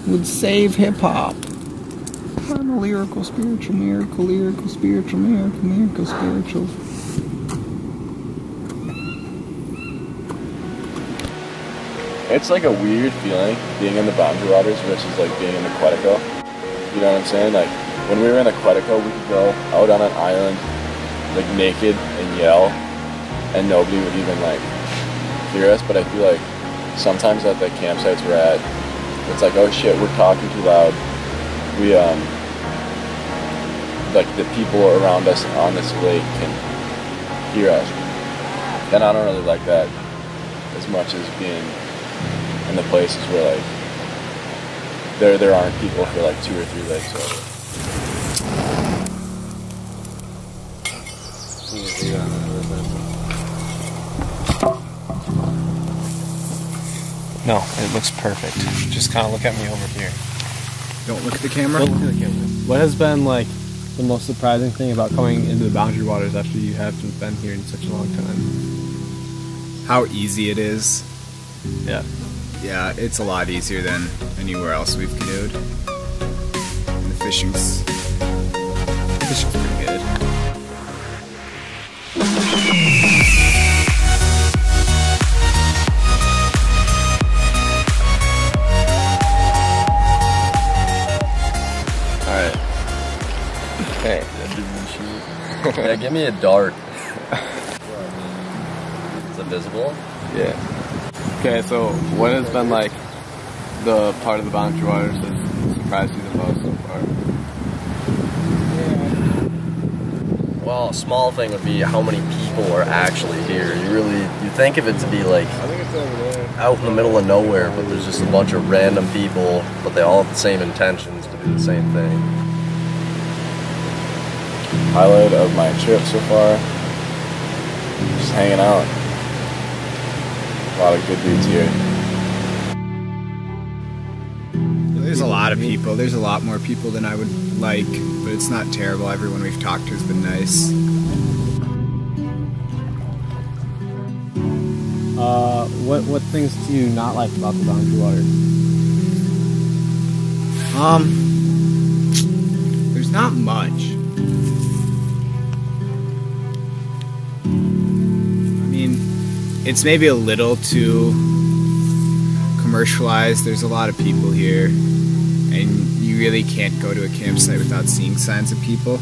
would save hip-hop. I'm a lyrical, spiritual, miracle, lyrical, spiritual, miracle, miracle, spiritual. It's like a weird feeling being in the Boundary Waters versus like being in the Quetico. You know what I'm saying? Like when we were in the Quetico, we could go out on an island like naked and yell and nobody would even like hear us, but I feel like sometimes at the campsites we're at, it's like, oh shit, we're talking too loud. We like the people around us on this lake can hear us. And I don't really like that as much as being in the places where like there aren't people for like 2 or 3 lakes over. No, it looks perfect. Just kind of look at me over here. Don't look at the camera? Don't look at the camera. What has been like the most surprising thing about coming into the Boundary Waters after you haven't been here in such a long time? How easy it is. Yeah. Yeah, it's a lot easier than anywhere else we've canoed. And the fishing's pretty good. Alright. Hey. Yeah, give me a dart. Is it visible? Yeah. Okay, so what has been like the part of the Boundary Waters that surprised you the most so far? Well, a small thing would be how many people are actually here. You think of it to be like out in the middle of nowhere, but there's just a bunch of random people, but they all have the same intentions to do the same thing. Highlight of my trip so far, just hanging out. A lot of good dudes here. There's a lot of people. There's a lot more people than I would like, but it's not terrible. Everyone we've talked to has been nice. What things do you not like about the Boundary Waters? There's not much. It's maybe a little too commercialized. There's a lot of people here, and you really can't go to a campsite without seeing signs of people.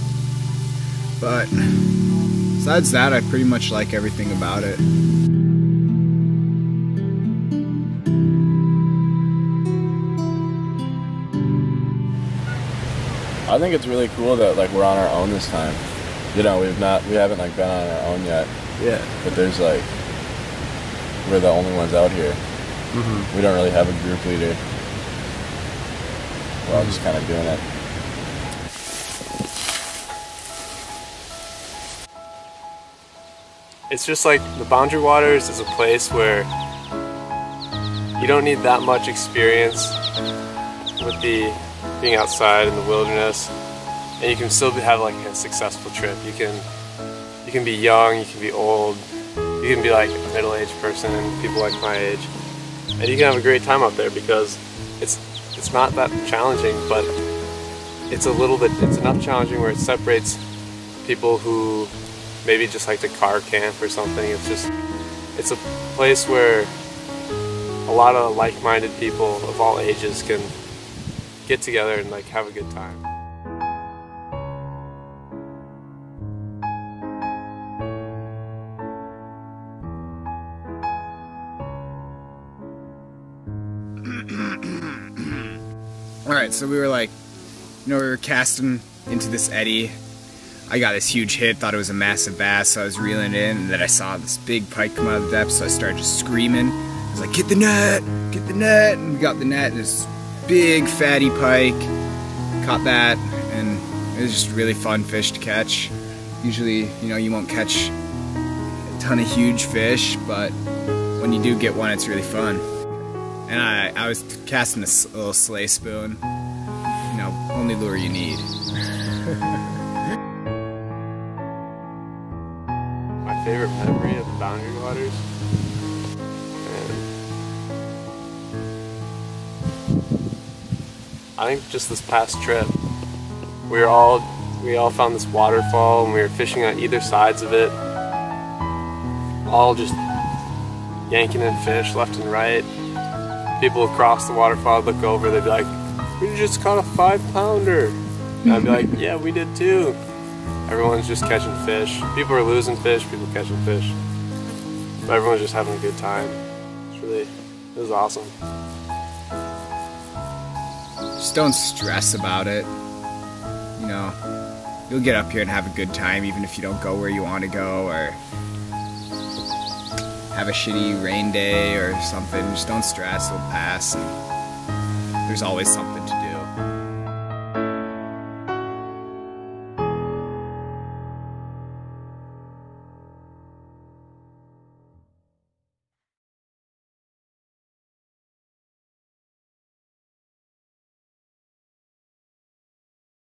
But besides that, I pretty much like everything about it. I think it's really cool that like we're on our own this time. You know, we haven't like been on our own yet. Yeah. But there's like, we're the only ones out here. We don't really have a group leader. We're all just kind of doing it. It's just like the Boundary Waters is a place where you don't need that much experience with being outside in the wilderness, and you can still have like a successful trip. You can be young, you can be old, you can be like a middle-aged person, people like my age, and you can have a great time out there because it's not that challenging, but it's enough challenging where it separates people who maybe just like to car camp or something. It's a place where a lot of like-minded people of all ages can get together and like have a good time. Alright, so we were like, we were casting into this eddy. I got this huge hit, thought it was a massive bass, so I was reeling it in, and then I saw this big pike come out of the depths, so I started just screaming. I was like, get the net! Get the net! And we got the net, and this big fatty pike. Caught that, and it was just a really fun fish to catch. Usually, you won't catch a ton of huge fish, but when you do get one, it's really fun. And I was casting a little sleigh spoon. Only lure you need. My favorite memory of the Boundary Waters? I think just this past trip, we all found this waterfall and we were fishing on either sides of it, all just yanking in fish left and right. People across the waterfall would look over, they'd be like, "We just caught a 5-pounder." And I'd be like, "Yeah, we did too." Everyone's just catching fish. People are losing fish, people catching fish. But everyone's just having a good time. It was awesome. Just don't stress about it. You know, you'll get up here and have a good time even if you don't go where you want to go or have a shitty rain day or something. Just don't stress, it'll pass. And there's always something to do.